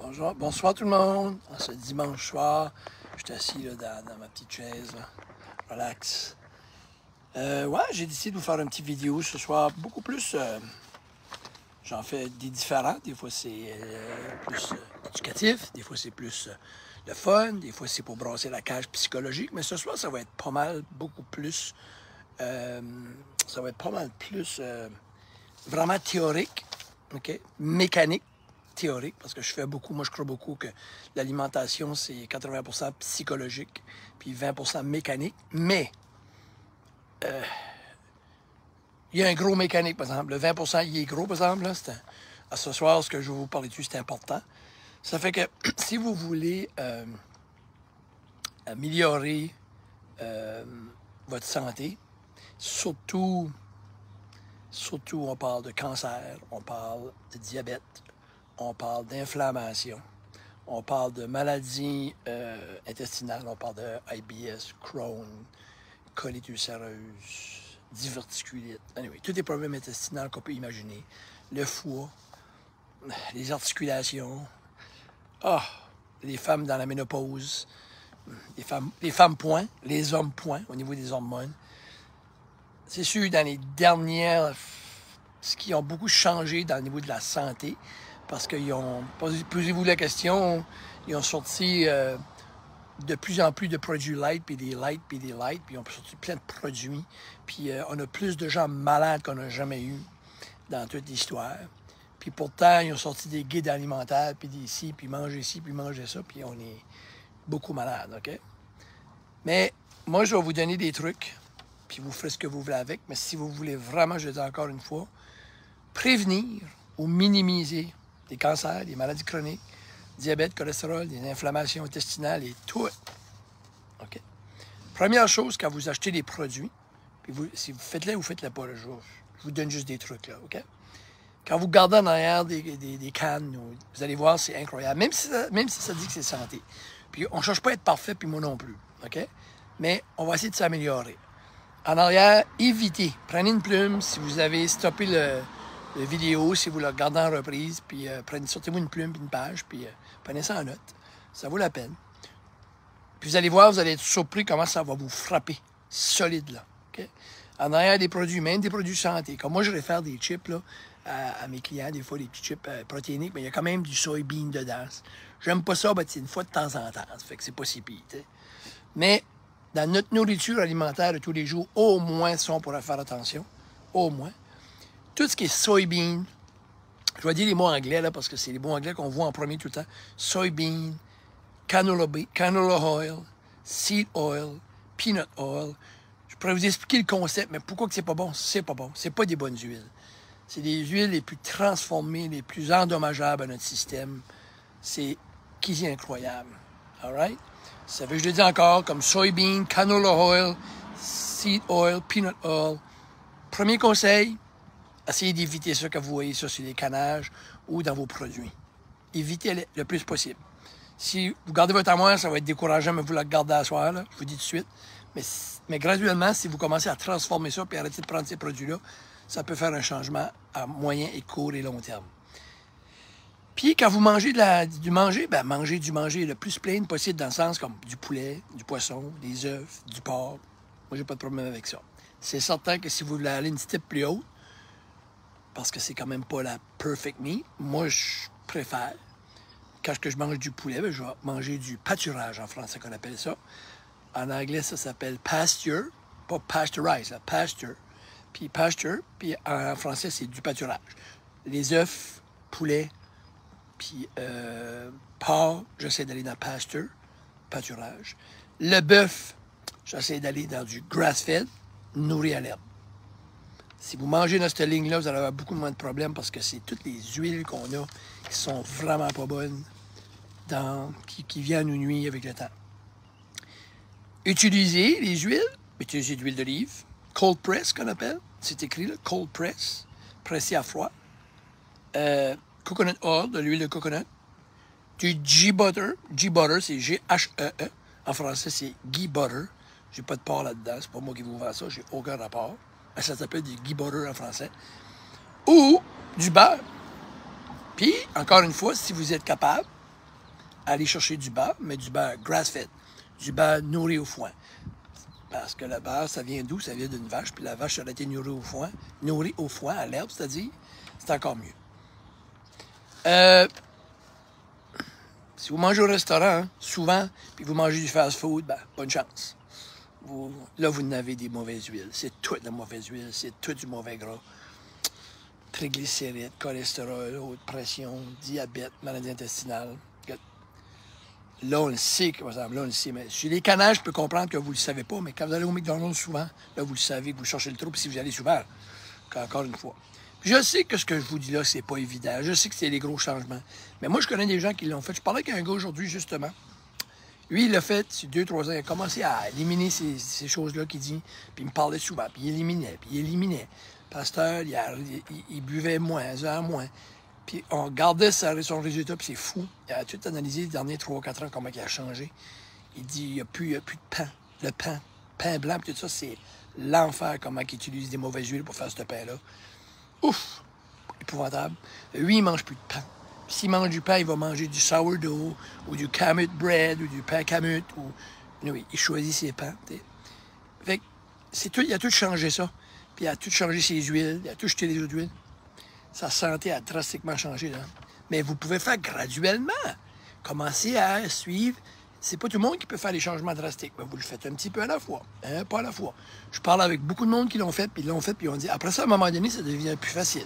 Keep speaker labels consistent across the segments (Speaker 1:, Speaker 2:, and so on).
Speaker 1: Bonjour, bonsoir tout le monde. En ce dimanche soir, je suis assis là, dans ma petite chaise, là. Relax. Ouais, j'ai décidé de vous faire une petite vidéo ce soir, beaucoup plus. J'en fais des différents. Des fois, c'est plus éducatif, des fois, c'est plus le fun, des fois, c'est pour brasser la cage psychologique. Mais ce soir, ça va être pas mal, beaucoup plus. Ça va être pas mal plus vraiment théorique, ok, mécanique. Théorique, parce que je fais beaucoup, moi je crois beaucoup que l'alimentation c'est 80% psychologique, puis 20% mécanique, mais il y a un gros mécanique, par exemple. Le 20% il est gros, par exemple, là, à ce soir, ce que je vais vous parler dessus, c'est important. Ça fait que si vous voulez améliorer votre santé, surtout on parle de cancer, on parle de diabète, on parle d'inflammation, on parle de maladies intestinales, on parle de IBS, Crohn, colite ulcéreuse, diverticulite. Anyway, tous les problèmes intestinaux qu'on peut imaginer. Le foie, les articulations, les femmes dans la ménopause, les femmes point, les hommes point au niveau des hormones. C'est sûr, dans les dernières, ce qui ont beaucoup changé dans le niveau de la santé, parce qu'ils ont, posez-vous la question, ils ont sorti de plus en plus de produits light, puis des light, puis des light, puis ils ont sorti plein de produits, puis on a plus de gens malades qu'on n'a jamais eu dans toute l'histoire. Puis pourtant, ils ont sorti des guides alimentaires, puis des ci, puis mangez ci, puis mangez ça, puis on est beaucoup malades, OK? Mais moi, je vais vous donner des trucs, puis vous ferez ce que vous voulez avec, mais si vous voulez vraiment, je le dis encore une fois, prévenir ou minimiser des cancers, des maladies chroniques, diabète, cholestérol, des inflammations intestinales et tout. OK? Première chose, quand vous achetez des produits, puis si vous faites-les ou faites-les pas, là, je vous donne juste des trucs, là, OK? Quand vous regardez en arrière des cannes, vous allez voir, c'est incroyable. Même si ça dit que c'est santé. Puis on ne cherche pas à être parfait, puis moi non plus, OK? Mais on va essayer de s'améliorer. En arrière, évitez. Prenez une plume si vous avez stoppé le vidéo, si vous le regardez en reprise, puis sortez-vous une plume, puis une page, puis prenez ça en note. Ça vaut la peine. Puis vous allez voir, vous allez être surpris comment ça va vous frapper. Solide, là. Okay? En arrière des produits, même des produits santé. Comme moi, je vais faire des chips là, à mes clients, des fois des petits chips protéiniques, mais il y a quand même du soybean dedans. J'aime pas ça, c'est une fois de temps en temps. Ça fait que c'est pas si pire. Mais dans notre nourriture alimentaire de tous les jours, au moins ça, on pourrait faire attention. Au moins. Tout ce qui est soybean, je vais dire les mots anglais, là, parce que c'est les mots anglais qu'on voit en premier tout le temps. Soybean, canola oil, seed oil, peanut oil. Je pourrais vous expliquer le concept, mais pourquoi que c'est pas bon? C'est pas bon. C'est pas des bonnes huiles. C'est des huiles les plus transformées, les plus endommageables à notre système. C'est quasi incroyable. All right? Ça veut, je le dis encore, comme soybean, canola oil, seed oil, peanut oil. Premier conseil, essayez d'éviter ça quand vous voyez ça sur les cannages ou dans vos produits. Évitez le plus possible. Si vous gardez votre armoire, ça va être décourageant, mais vous la gardez à soir, là, je vous dis tout de suite. Mais graduellement, si vous commencez à transformer ça et arrêter de prendre ces produits-là, ça peut faire un changement à moyen et court et long terme. Puis quand vous mangez mangez le plus plain possible dans le sens comme du poulet, du poisson, des œufs, du porc. Moi, j'ai pas de problème avec ça. C'est certain que si vous voulez aller une step plus haute, parce que c'est quand même pas la perfect meat, moi, je préfère, quand je mange du poulet, je vais manger du pâturage en français qu'on appelle ça. En anglais, ça s'appelle pasture, pas pasteurize, pasture. Puis pasture, puis en français, c'est du pâturage. Les œufs, poulet, puis porc, j'essaie d'aller dans pasture, pâturage. Le bœuf, j'essaie d'aller dans du grass-fed, nourri à l'herbe. Si vous mangez dans cette ligne-là, vous allez avoir beaucoup moins de problèmes parce que c'est toutes les huiles qu'on a qui sont vraiment pas bonnes, qui viennent nous nuire avec le temps. Utilisez les huiles, utilisez de l'huile d'olive, cold press qu'on appelle, c'est écrit là, cold press, pressé à froid. Coconut oil, de l'huile de coconut. Du ghee butter, c'est G-H-E-E. En français, c'est ghee butter. J'ai pas de porc là-dedans, c'est pas moi qui vous vends ça, j'ai aucun rapport. Ça s'appelle du ghee butter en français. Ou du beurre. Puis, encore une fois, si vous êtes capable, aller chercher du beurre, mais du beurre grass-fed, du beurre nourri au foin. Parce que le beurre, ça vient d'où? Ça vient d'une vache, puis la vache, elle a été nourrie au foin, à l'herbe, c'est-à-dire, c'est encore mieux. Si vous mangez au restaurant, souvent, puis vous mangez du fast-food, ben, bonne chance. Là, vous n'avez des mauvaises huiles. C'est toute la mauvaise huile, c'est tout du mauvais gras. Triglycérides, cholestérol, haute pression, diabète, maladie intestinale. Là, on le sait, par exemple, là, on le sait. Mais sur les canages, je peux comprendre que vous ne le savez pas, mais quand vous allez au McDonald's souvent, là, vous le savez, que vous cherchez le trou, puis si vous y allez souvent, encore une fois. Puis je sais que ce que je vous dis là, c'est pas évident. Je sais que c'est des gros changements. Mais moi, je connais des gens qui l'ont fait. Je parlais avec un gars aujourd'hui, justement. Lui, il l'a fait, c'est 2-3 ans. Il a commencé à éliminer ces choses-là qu'il dit. Puis il me parlait souvent. Puis il éliminait. Pasteur, il buvait moins, moins. Puis on regardait son résultat, puis c'est fou. Il a tout analysé les derniers 3-4 ans, comment il a changé. Il dit, il n'y a plus de pain. Le pain blanc, puis tout ça, c'est l'enfer, comment il utilise des mauvaises huiles pour faire ce pain-là. Ouf! Épouvantable. Lui, il ne mange plus de pain. S'il mange du pain, il va manger du sourdough, ou du Kamut bread, ou du pain Kamut, ou... Oui, il choisit ses pains. T'sais. Fait que il a tout changé ça. Puis il a tout changé ses huiles, il a tout jeté les autres huiles. Sa santé a drastiquement changé, là. Mais vous pouvez faire graduellement. Commencez à suivre. C'est pas tout le monde qui peut faire les changements drastiques. Mais vous le faites un petit peu à la fois. Hein? Pas à la fois. Je parle avec beaucoup de monde qui l'ont fait, puis ils ont dit, après ça, à un moment donné, ça devient plus facile.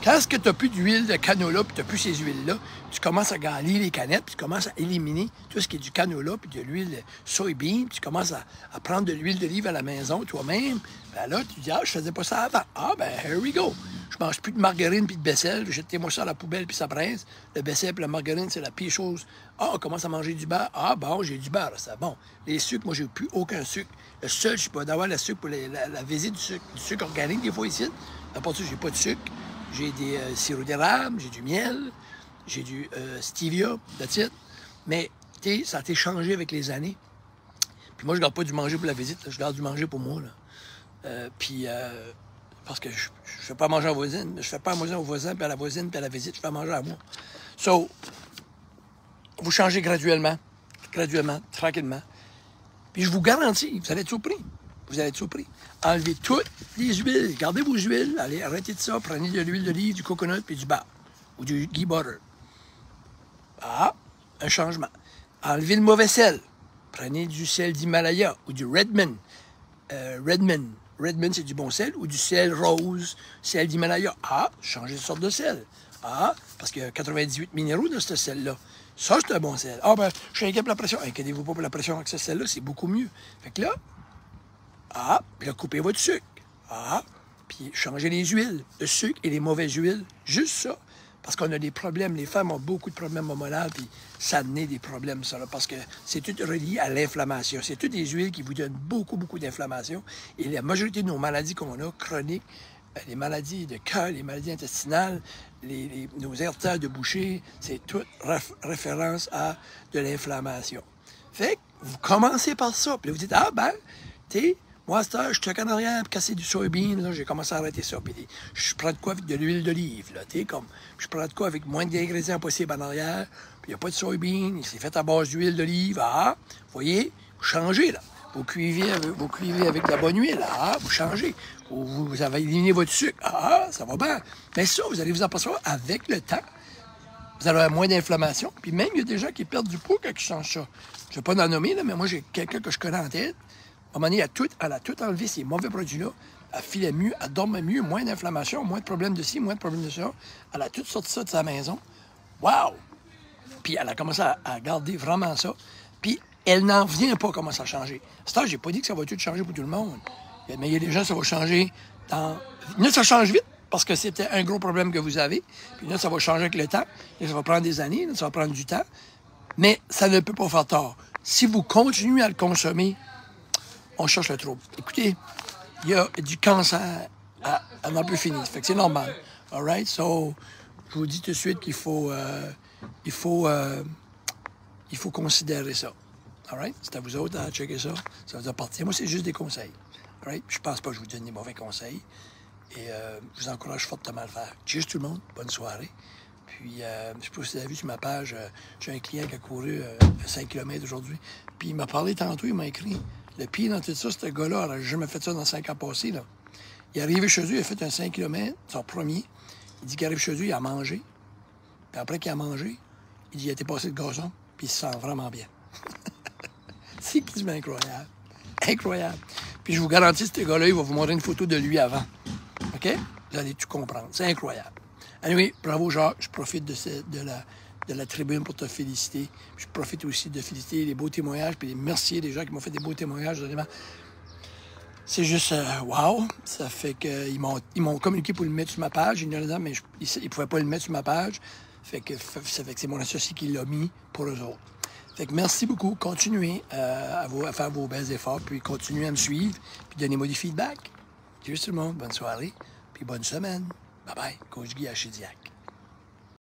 Speaker 1: Quand est-ce que tu n'as plus d'huile de canola, puis tu n'as plus ces huiles-là, tu commences à galer les canettes, puis tu commences à éliminer tout ce qui est du canola, puis de l'huile de soybean, puis tu commences à prendre de l'huile d'olive à la maison toi-même. Ben là, tu dis, je faisais pas ça avant. Ben, here we go. Je mange plus de margarine puis de Becel. Jetez-moi ça à la poubelle puis ça presse. Le Becel puis la margarine, c'est la pire chose. On commence à manger du beurre. Bon, j'ai du beurre, c'est bon. Les sucres, moi, j'ai plus aucun sucre. Le seul, je peux d'avoir le sucre pour la visite du sucre organique, des fois, ici. À part ça, j'ai pas de sucre. J'ai des sirops d'érable, j'ai du miel, j'ai du stevia, that's it. Mais, tu sais, ça a été changé avec les années. Puis moi, je garde pas du manger pour la visite, là. Je garde du manger pour moi, là. Parce que je ne fais pas manger à la voisine. Je fais pas manger au voisin, puis à la voisine, puis à la visite. Je fais manger à moi. So, vous changez graduellement, tranquillement. Puis je vous garantis, vous allez être surpris. Vous allez être surpris. Enlevez toutes les huiles. Gardez vos huiles. Allez, arrêtez de ça. Prenez de l'huile d'olive, du coconut, puis du beurre. Ou du ghee butter. Un changement. Enlevez le mauvais sel. Prenez du sel d'Himalaya ou du Redmond. Redmond, c'est du bon sel, ou du sel rose, sel d'Himalaya. Changez de sorte de sel. Parce qu'il y a 98 minéraux dans ce sel-là. Ça, c'est un bon sel. Je suis inquiet pour la pression. Inquiétez-vous pas pour la pression avec ce sel-là, c'est beaucoup mieux. Fait que là, puis là, coupez votre sucre. Puis changez les huiles, le sucre et les mauvaises huiles. Juste ça. Parce qu'on a des problèmes. Les femmes ont beaucoup de problèmes hormonaux, puis ça naît des problèmes, ça, là, parce que c'est tout relié à l'inflammation. C'est toutes des huiles qui vous donnent beaucoup, beaucoup d'inflammation. Et la majorité de nos maladies qu'on a, chroniques, les maladies de cœur, les maladies intestinales, nos artères de boucher, c'est toute référence à de l'inflammation. Fait que vous commencez par ça. Puis là, vous dites, tu sais, moi, à cette heure, je suis en arrière pour casser du soybean, là, j'ai commencé à arrêter ça. Puis je prends de quoi avec de l'huile d'olive, là, tu sais, comme, je prends de quoi avec moins d'ingrédients possibles en arrière, puis il n'y a pas de soybean, c'est fait à base d'huile d'olive, vous voyez, vous changez, là. Vous cuivez avec de la bonne huile, vous changez. Vous avez éliminé votre sucre, ça va bien. Mais ça, vous allez vous en passer avec le temps. Vous allez avoir moins d'inflammation. Puis même, il y a des gens qui perdent du poids quand ils changent ça. Je ne vais pas en nommer, là, mais moi, j'ai quelqu'un que je connais en tête. À un moment donné, elle a tout enlevé ces mauvais produits-là. Elle filait mieux, elle dormait mieux, moins d'inflammation, moins de problèmes de ci, moins de problèmes de ça. Elle a tout sorti ça de sa maison. Wow! Puis elle a commencé à garder vraiment ça. Puis elle n'en vient pas comment ça a changé. Ça, j'ai pas dit que ça va tout changer pour tout le monde. Mais il y a des gens, ça va changer dans... Là, ça change vite, parce que c'était un gros problème que vous avez. Puis là, ça va changer avec le temps. Là, ça va prendre des années, là, ça va prendre du temps. Mais ça ne peut pas faire tort. Si vous continuez à le consommer, on cherche le trouble. Écoutez, il y a du cancer à n'en plus finir. Fait que c'est normal. All right? So, je vous dis tout de suite qu'il faut considérer ça. All right? C'est à vous autres à checker ça. Ça vous appartient. Moi, c'est juste des conseils. All right? Je pense pas que je vous donne des mauvais conseils. Et je vous encourage fortement à le faire. Cheers tout le monde. Bonne soirée. Puis, je ne sais pas si vous avez vu sur ma page, j'ai un client qui a couru 5 km aujourd'hui. Puis, il m'a parlé tantôt, il m'a écrit. Le pire dans tout ça, ce gars-là, il n'a jamais fait ça dans 5 ans passés. Là. Il est arrivé chez eux, il a fait un 5 km, son premier. Il dit qu'il arrive chez eux, il a mangé. Puis après qu'il a mangé, il dit qu'il a été passé le gazon, puis il se sent vraiment bien. C'est quasiment incroyable. Incroyable. Puis je vous garantis, ce gars-là, il va vous montrer une photo de lui avant. OK? Vous allez tout comprendre. C'est incroyable. Anyway, bravo Jacques. Je profite de la tribune pour te féliciter. Je profite aussi de féliciter les beaux témoignages, puis les merci des gens qui m'ont fait des beaux témoignages. Vraiment. C'est juste wow. Ça fait qu'ils m'ont communiqué pour le mettre sur ma page. Mais ils ne pouvaient pas le mettre sur ma page. Ça fait que c'est mon associé qui l'a mis pour eux autres. Fait que merci beaucoup. Continuez à faire vos belles efforts, puis continuez à me suivre, puis donnez-moi des feedbacks. Cheers tout le monde. Bonne soirée, puis bonne semaine. Bye bye. Coach Guy à Chidiac.